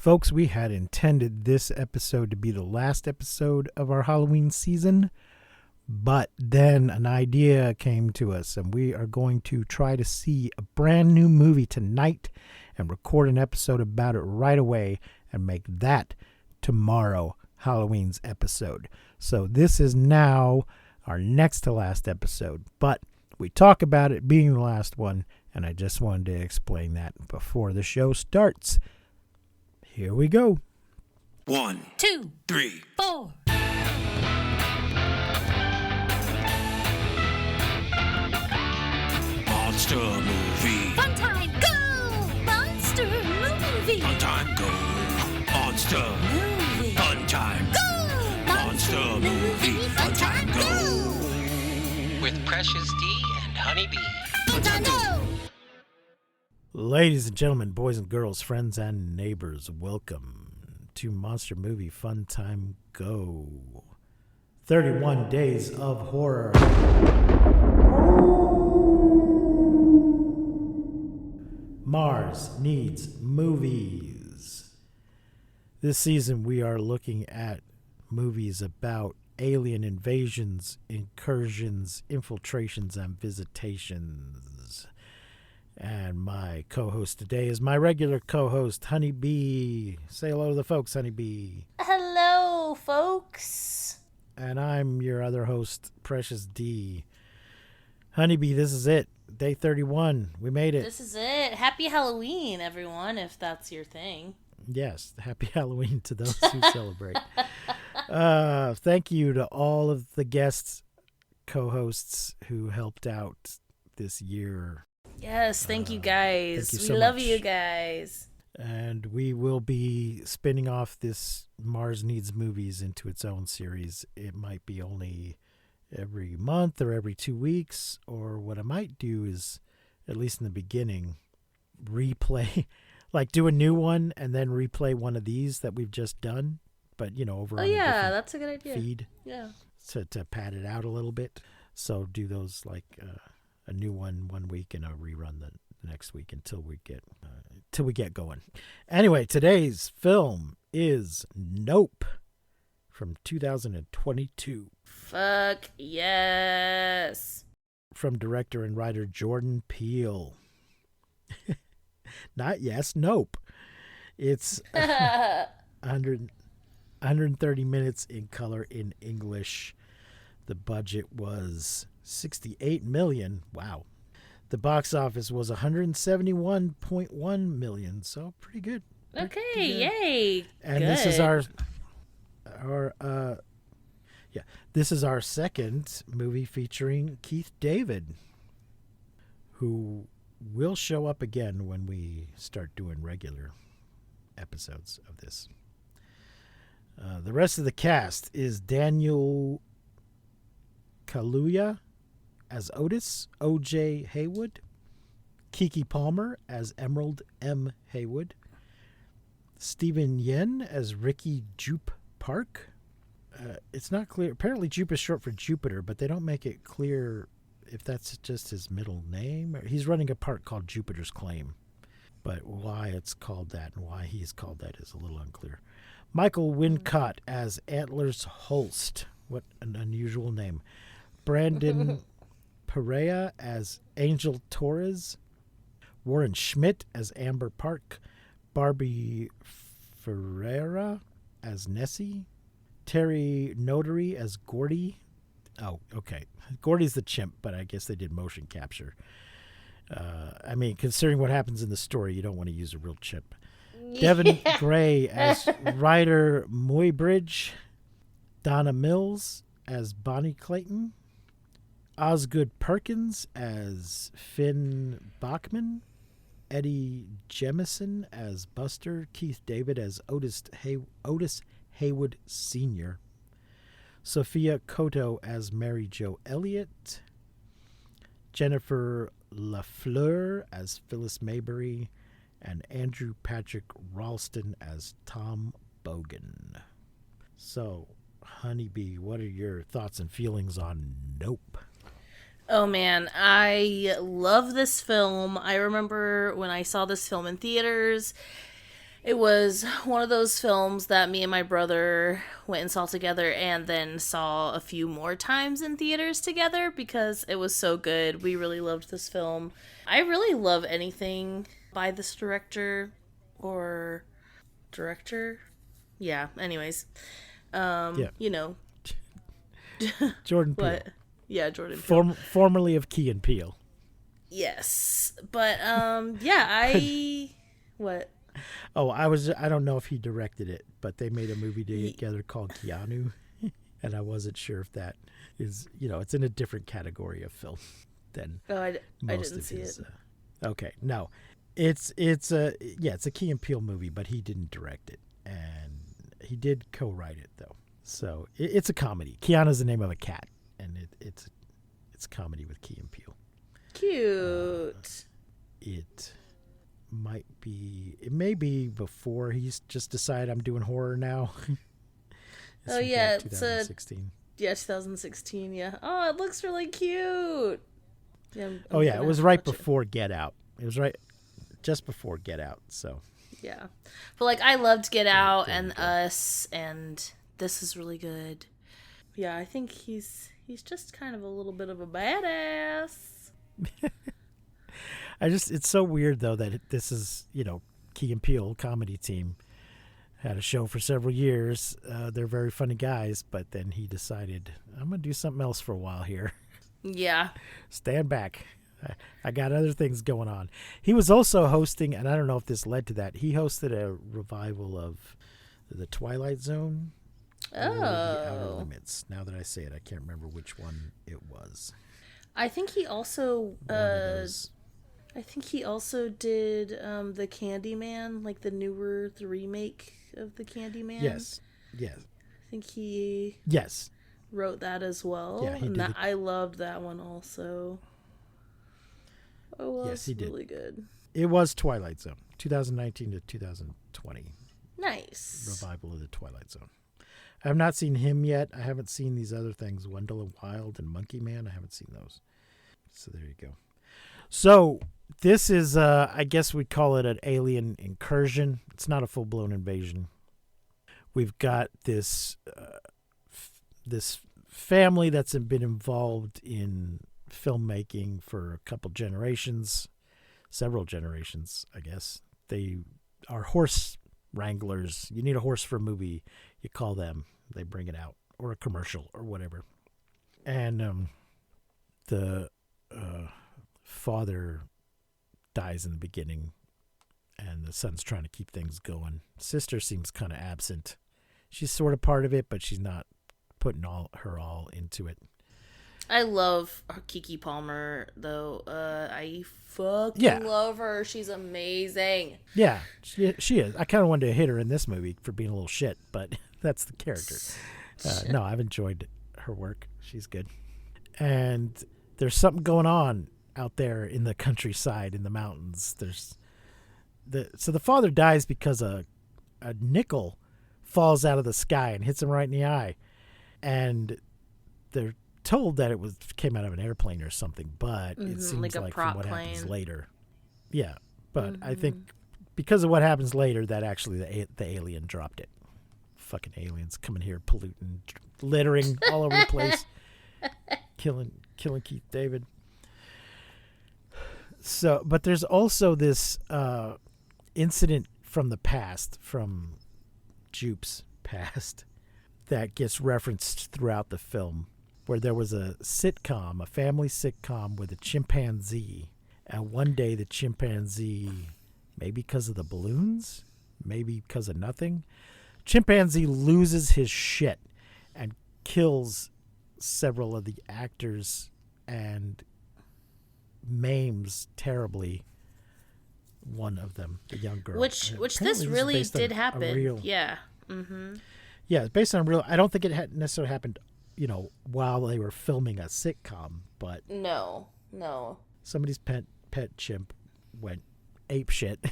Folks, we had intended this episode to be the last episode of our Halloween season, but then an idea came to us, and we are going to try to see a brand new movie tonight and record an episode about it right away and make that tomorrow Halloween's episode. So this is now our next to last episode, but we talk about it being the last one, and I just wanted to explain that before the show starts. Here we go. 1, 2, 3, 4. Monster movie. Fun time, go! Monster movie. Fun time, go. Monster. Movie. Fun time. Go! Monster movie. Fun time, go. With Precious D and Honeybee. Fun time, go! Ladies and gentlemen, boys and girls, friends and neighbors, welcome to Monster Movie Fun Time Go. 31 Days of Horror. Mars Needs Movies. This season we are looking at movies about alien invasions, incursions, infiltrations, and visitations. And my co-host today is my regular co-host, Honeybee. Say hello to the folks, Honeybee. Hello, folks. And I'm your other host, Precious D. Honeybee, this is it. Day 31. We made it. This is it. Happy Halloween, everyone, if that's your thing. Yes, happy Halloween to those who celebrate. Thank you to all of the guests, co-hosts who helped out this year. Yes, thank you guys. thank you We so love much. you guys. And we will be spinning off this Mars Needs Movies into its own series. It might be only every month or every 2 weeks, or what I might do is, at least in the beginning, replay, like do a new one and then replay one of these that we've just done, but over Oh, on a yeah, different that's a good idea. feed Yeah. to pad it out a little bit. So do those like a new one 1 week and a rerun the next week until we get going. Anyway, today's film is Nope from 2022. Fuck yes. From director and writer Jordan Peele. Not yes, Nope. It's 130 minutes in color in English. The budget was $68 million. Wow. The box office was $171.1 million. So pretty good. Okay, Pretty good. yay. And good. this is this is our second movie featuring Keith David, who will show up again when we start doing regular episodes of this. The rest of the cast is Daniel Kaluuya as Otis, O.J. Haywood, Keke Palmer as Emerald M. Haywood, Stephen Yen as Ricky Jupe Park. It's not clear. Apparently Jupe is short for Jupiter, but they don't make it clear if that's just his middle name. He's running a park called Jupiter's Claim, but why it's called that and why he's called that is a little unclear. Michael Wincott as Antlers Holst. What an unusual name. Brandon Perea as Angel Torres. Warren Schmidt as Amber Park. Barbie Ferreira as Nessie. Terry Notary as Gordy. Oh, okay. Gordy's the chimp, but I guess they did motion capture. I mean, considering what happens in the story, you don't want to use a real chimp. Devin Gray as Ryder Muybridge. Donna Mills as Bonnie Clayton. Osgood Perkins as Finn Bachman. Eddie Jemison as Buster. Keith David as Otis Haywood Sr. Sophia Cotto as Mary Jo Elliott. Jennifer LaFleur as Phyllis Maybury. And Andrew Patrick Ralston as Tom Bogan. So, Honeybee, what are your thoughts and feelings on Nope? Oh man, I love this film. I remember when I saw this film in theaters It was one of those films that me and my brother went and saw together and then saw a few more times in theaters together because it was so good. We really loved this film. I really love anything by this director or director. Yeah, anyways. You know. Jordan Peele. What? Yeah, Jordan Peele. Formerly of Key and Peele. Yes. But, yeah, What? Oh, I don't know if he directed it, but they made a movie together called Keanu. And I wasn't sure if that is, it's in a different category of film than I most didn't of see his. it. Okay, no. It's a Key and Peele movie, but he didn't direct it. And he did co-write it, though. So it's a comedy. Keanu's the name of a cat, and it's comedy with Key and Peele. Cute. It may be before he's just decided I'm doing horror now. Oh, yeah, it's 2016. 2016, yeah. Oh, it looks really cute. Yeah, it was right before Get Out. It was just before Get Out, so. Yeah. But, like, I loved Get Out there and you go. Us, and this is really good. Yeah, I think he's just kind of a little bit of a badass. It's so weird though that this is, Key and Peele comedy team had a show for several years. They're very funny guys, but then he decided I'm gonna do something else for a while here. Yeah. Stand back. I got other things going on. He was also hosting, and I don't know if this led to that. He hosted a revival of the Twilight Zone. Or the Outer Limits. Now that I say it, I can't remember which one it was. I think he also One of those. did the Candyman, like the remake of the Candyman. Yes. I think he Yes. wrote that as well. Yeah, he and did it. I loved that one also. It was Yes, he did. really good. It was Twilight Zone, 2019 to 2020. Nice. Revival of the Twilight Zone. I have not seen him yet. I haven't seen these other things, Wendell and Wild and Monkey Man. I haven't seen those. So there you go. So this is, I guess we'd call it an alien incursion. It's not a full-blown invasion. We've got this this family that's been involved in filmmaking for a couple generations, several generations, I guess. They are horse wranglers. You need a horse for a movie, you call them. They bring it out, or a commercial, or whatever. And the father dies in the beginning, and the son's trying to keep things going. Sister seems kind of absent. She's sort of part of it, but she's not putting her all into it. I love Keke Palmer, though. I fucking love her. She's amazing. Yeah, she is. I kind of wanted to hit her in this movie for being a little shit, but that's the character. No, I've enjoyed her work. She's good. And there's something going on out there in the countryside, in the mountains. So the father dies because a nickel falls out of the sky and hits him right in the eye. And they're told that came out of an airplane or something, but it seems like a like prop from what happens plane. later. Yeah, but I think because of what happens later, that actually the alien dropped it. Fucking aliens coming here, polluting, littering all over the place, killing Keith David. So, but there's also this incident from the past, from Jupe's past, that gets referenced throughout the film, where there was a family sitcom with a chimpanzee, and one day the chimpanzee, maybe because of the balloons, maybe because of nothing, chimpanzee loses his shit and kills several of the actors and maims terribly one of them, the young girl. Which Apparently this is really based on did a happen. real- Yeah. Mm-hmm. Yeah, it's based on real. I don't think it had necessarily happened, while they were filming a sitcom, but No. somebody's pet chimp went ape shit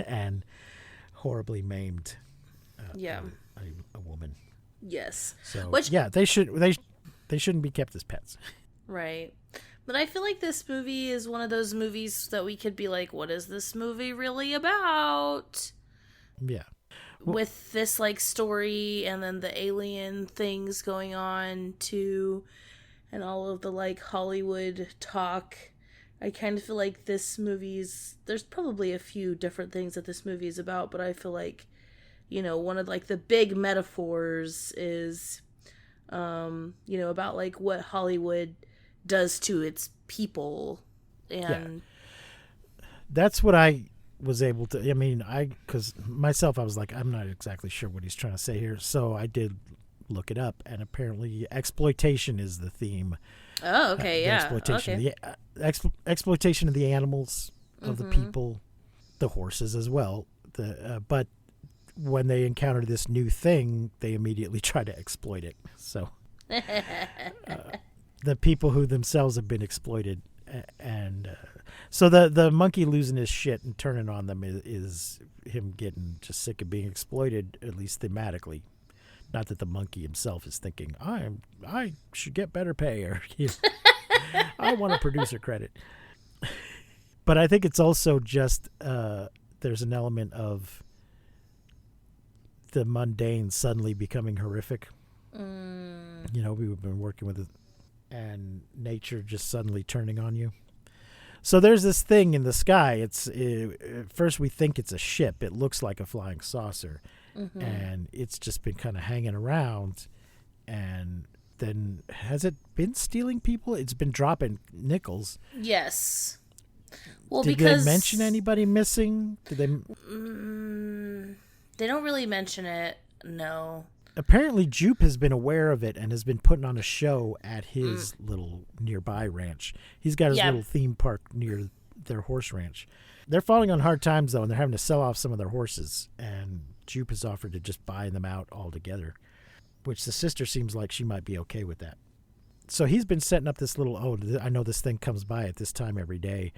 and horribly maimed a woman. Yes. So Which- yeah, they shouldn't be kept as pets. Right. But I feel like this movie is one of those movies that we could be like, what is this movie really about? Yeah. With this like story and then the alien things going on too, and all of the like Hollywood talk, I kind of feel like this movie's, there's probably a few different things that this movie is about, but I feel like, you know, one of like the big metaphors is about like what Hollywood does to its people. And that's what I was able to, I mean, because myself, I was like, I'm not exactly sure what he's trying to say here. So I did look it up, and apparently exploitation is the theme. Oh, okay, yeah. Exploitation, exploitation of the animals, of the people, the horses as well. But when they encounter this new thing, they immediately try to exploit it. So the people who themselves have been exploited, and so the monkey losing his shit and turning on them is him getting just sick of being exploited, at least thematically. Not that the monkey himself is thinking, I should get better pay, or I want a producer credit. But I think it's also just there's an element of the mundane suddenly becoming horrific. You know, we've been working with it, and nature just suddenly turning on you. So there's this thing in the sky. At first we think it's a ship. It looks like a flying saucer. And it's just been kind of hanging around. And then has it been stealing people? It's been dropping nickels. Yes. Well, Did because they mention anybody missing? Did they? They don't really mention it. No. Apparently, Jupe has been aware of it and has been putting on a show at his little nearby ranch. He's got his little theme park near their horse ranch. They're falling on hard times, though, and they're having to sell off some of their horses. And Jupe has offered to just buy them out altogether, which the sister seems like she might be okay with that. So he's been setting up this little, I know this thing comes by at this time every day,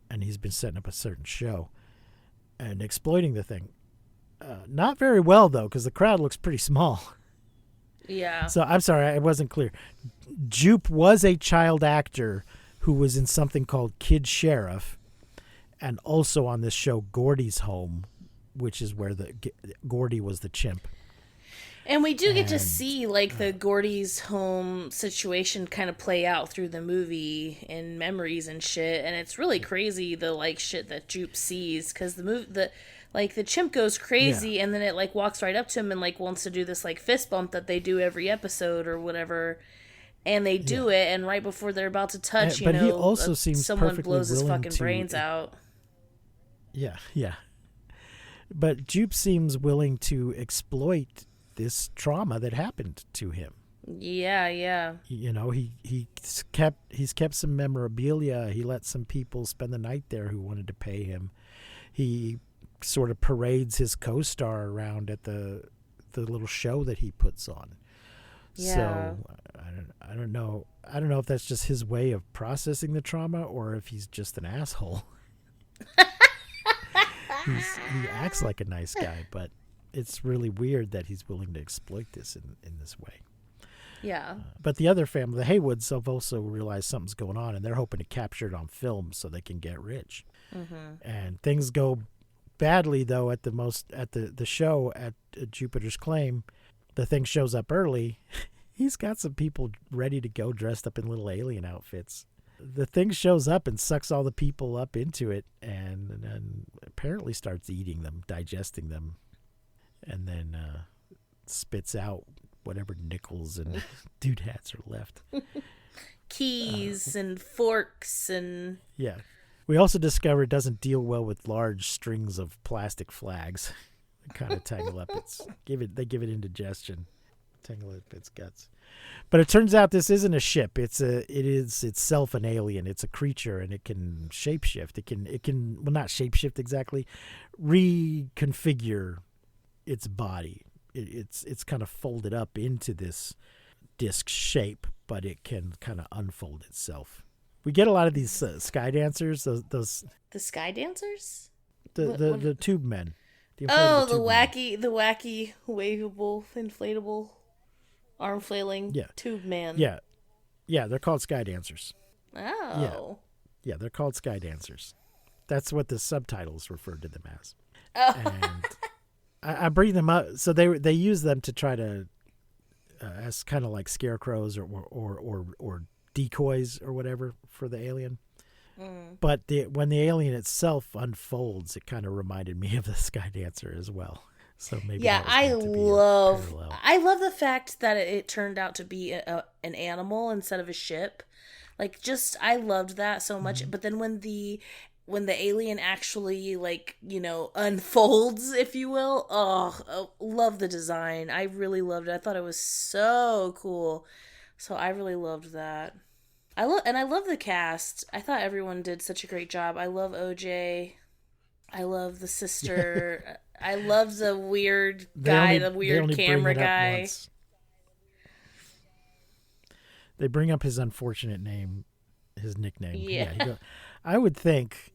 and he's been setting up a certain show and exploiting the thing. Not very well, though, because the crowd looks pretty small. Yeah. So I'm sorry, I wasn't clear. Jupe was a child actor who was in something called Kid Sheriff, and also on this show Gordy's Home, which is where Gordy was the chimp. And we do get to see like the Gordy's Home situation kind of play out through the movie in memories and shit, and it's really crazy the like shit that Jupe sees, because the chimp goes crazy, and then it like walks right up to him and like wants to do this like fist bump that they do every episode or whatever, and they do it, and right before they're about to touch, but he also seems someone perfectly blows his willing fucking to- brains out. Yeah. But Jupe seems willing to exploit this trauma that happened to him. Yeah. You know, he's kept some memorabilia. He let some people spend the night there who wanted to pay him. He sort of parades his co-star around at the little show that he puts on. Yeah. So I don't know if that's just his way of processing the trauma or if he's just an asshole. He acts like a nice guy, but it's really weird that he's willing to exploit this in this way. Yeah. But the other family, the Haywoods, have also realized something's going on, and they're hoping to capture it on film so they can get rich. And things go badly, though, at the show at Jupiter's Claim. The thing shows up early. He's got some people ready to go dressed up in little alien outfits. The thing shows up and sucks all the people up into it, and apparently starts eating them, digesting them, and then spits out whatever nickels and doodads are left. Keys and forks and... Yeah. We also discover it doesn't deal well with large strings of plastic flags. They kind of tangle up they give it indigestion, tangle up its guts. But it turns out this isn't a ship. It is itself an alien. It's a creature, and it can shapeshift. It can well, not shapeshift exactly, reconfigure its body. It's kind of folded up into this disc shape, but it can kind of unfold itself. We get a lot of these sky dancers. Those The Sky Dancers? the tube men. The wacky, waveable, inflatable, arm flailing tube man. Yeah, they're called sky dancers. Oh. Yeah, they're called sky dancers. That's what the subtitles referred to them as. Oh. And I bring them up. So they use them to try to as kind of like scarecrows or decoys or whatever for the alien. But when the alien itself unfolds, it kind of reminded me of the Sky Dancer as well. So maybe Yeah, that was meant to be a parallel. I love the fact that it turned out to be an animal instead of a ship. Like, just I loved that so much. But then when the alien actually, like, you know, unfolds, if you will, love the design. I really loved it. I thought it was so cool. So I really loved that. I love the cast. I thought everyone did such a great job. I love OJ. I love the sister. I love the weird guy, the weird camera guy. They bring up his unfortunate name, his nickname. Yeah. I would think,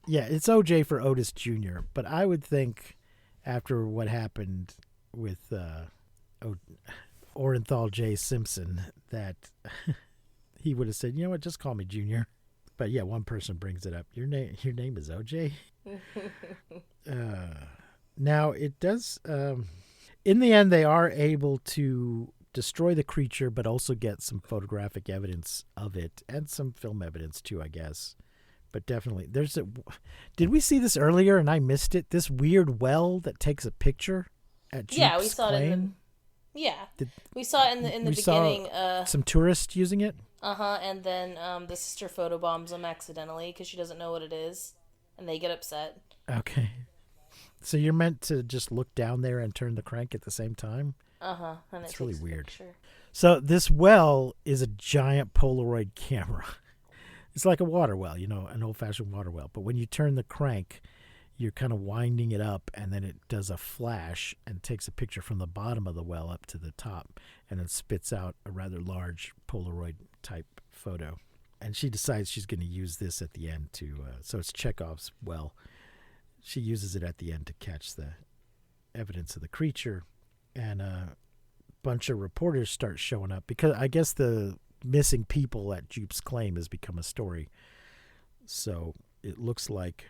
it's OJ for Otis Jr., but I would think after what happened with Orenthal J. Simpson that he would have said, you know what, just call me Junior. But yeah, one person brings it up. Your name is OJ? Now, it does... in the end, they are able to destroy the creature, but also get some photographic evidence of it, and some film evidence too, I guess. But definitely, did we see this earlier and I missed it? This weird well that takes a picture at Jeep's we saw claim? we saw it in the beginning. Some tourists using it? And then the sister photobombs them accidentally because she doesn't know what it is, and they get upset. Okay. So you're meant to just look down there and turn the crank at the same time? And it's really weird. Picture. So this well is a giant Polaroid camera. It's like a water well, you know, an old-fashioned water well. But when you turn the crank, you're kind of winding it up, and then it does a flash and takes a picture from the bottom of the well up to the top, and then spits out a rather large Polaroid-type photo. And she decides she's going to use this at the end so it's Chekhov's well. She uses it at the end to catch the evidence of the creature, and a bunch of reporters start showing up because I guess the missing people at Jupe's claim has become a story. So it looks like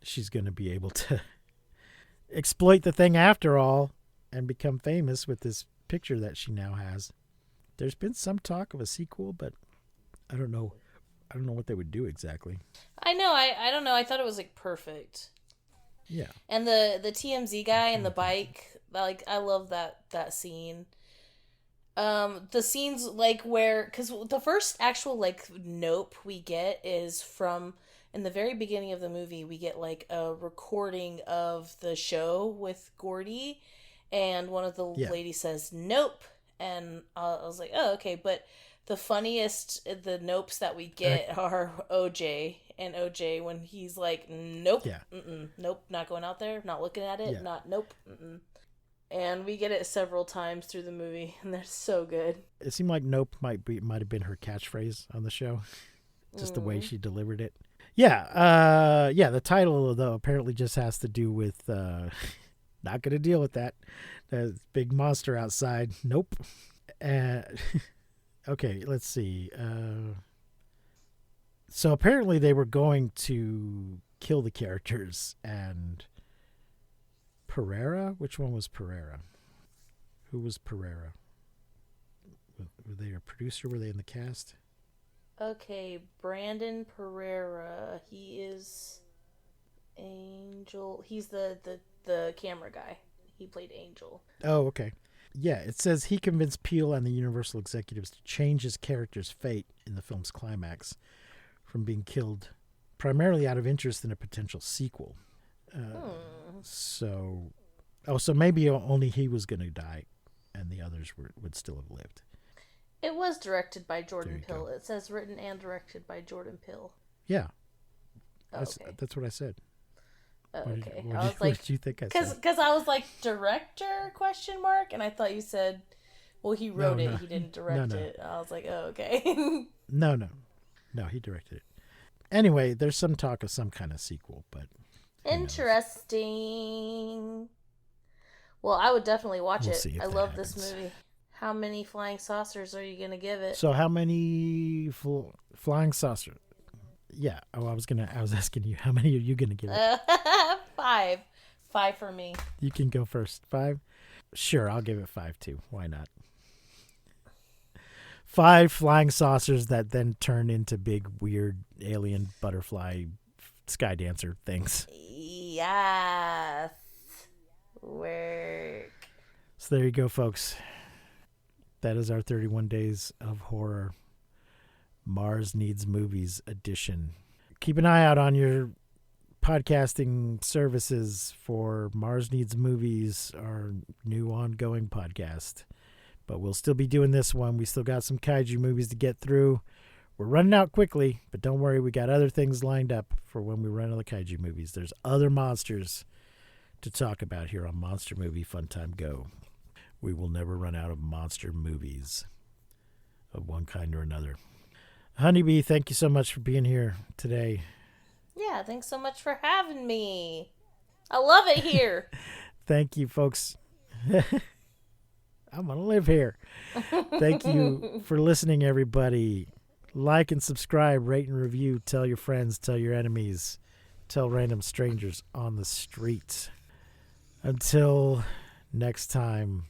she's going to be able to exploit the thing after all and become famous with this picture that she now has. There's been some talk of a sequel, but I don't know what they would do exactly. I know. I don't know. I thought it was like perfect. Yeah. And the TMZ guy and the bike, like, I love that scene. The scenes like where, because the first actual like nope we get is from in the very beginning of the movie. We get like a recording of the show with Gordy, and one of the ladies says nope, and I was like, oh, okay. But the funniest the nopes that we get are OJ when he's like, nope, nope, not going out there, not looking at it, nope. And we get it several times through the movie, and they're so good. It seemed like nope might have been her catchphrase on the show, just the way she delivered it. Yeah, the title though apparently just has to do with not going to deal with that. The big monster outside. Nope. Okay, let's see. So apparently they were going to kill the characters, and Pereira? Which one was Pereira? Who was Pereira? Were they a producer? Were they in the cast? Okay, Brandon Pereira. He is Angel. He's the camera guy. He played Angel. Oh, okay. Yeah, it says he convinced Peele and the Universal executives to change his character's fate in the film's climax from being killed primarily out of interest in a potential sequel. So maybe only he was going to die and the others would still have lived. It was directed by Jordan Peele. It says written and directed by Jordan Peele. Yeah. Okay. That's what I said. Okay. What did you think I said? Because I was like, director, ? And I thought you said, well, he wrote it. He didn't direct it. I was like, oh, okay. No, he directed it. Anyway, there's some talk of some kind of sequel, but interesting. Well, I would definitely watch it. I love happens. This movie. How many flying saucers are you gonna give it? So how many flying saucers? Yeah. Oh, I was asking you, how many are you gonna give it? 5. 5 for me. You can go first. 5? Sure, I'll give it 5 too. Why not? 5 flying saucers that then turn into big, weird alien butterfly sky dancer things. Yes. Work. So there you go, folks. That is our 31 Days of Horror Mars Needs Movies edition. Keep an eye out on your podcasting services for Mars Needs Movies, our new ongoing podcast. But we'll still be doing this one. We still got some kaiju movies to get through. We're running out quickly, but don't worry, we got other things lined up for when we run out of the kaiju movies. There's other monsters to talk about here on Monster Movie Fun Time Go. We will never run out of monster movies of one kind or another. Honeybee, thank you so much for being here today. Yeah, thanks so much for having me. I love it here. Thank you, folks. I'm going to live here. Thank you for listening, everybody. Like and subscribe, rate and review. Tell your friends, tell your enemies, tell random strangers on the street. Until next time,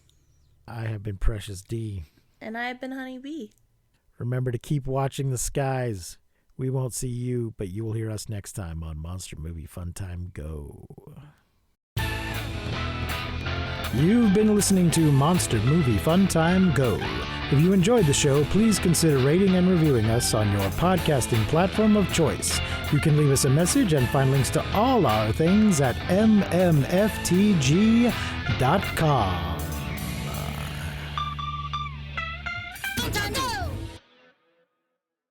I have been Precious D. And I have been Honeybee. Remember to keep watching the skies. We won't see you, but you will hear us next time on Monster Movie Fun Time Go. You've been listening to Monster Movie Fun Time Go. If you enjoyed the show, please consider rating and reviewing us on your podcasting platform of choice. You can leave us a message and find links to all our things at mmftg.com.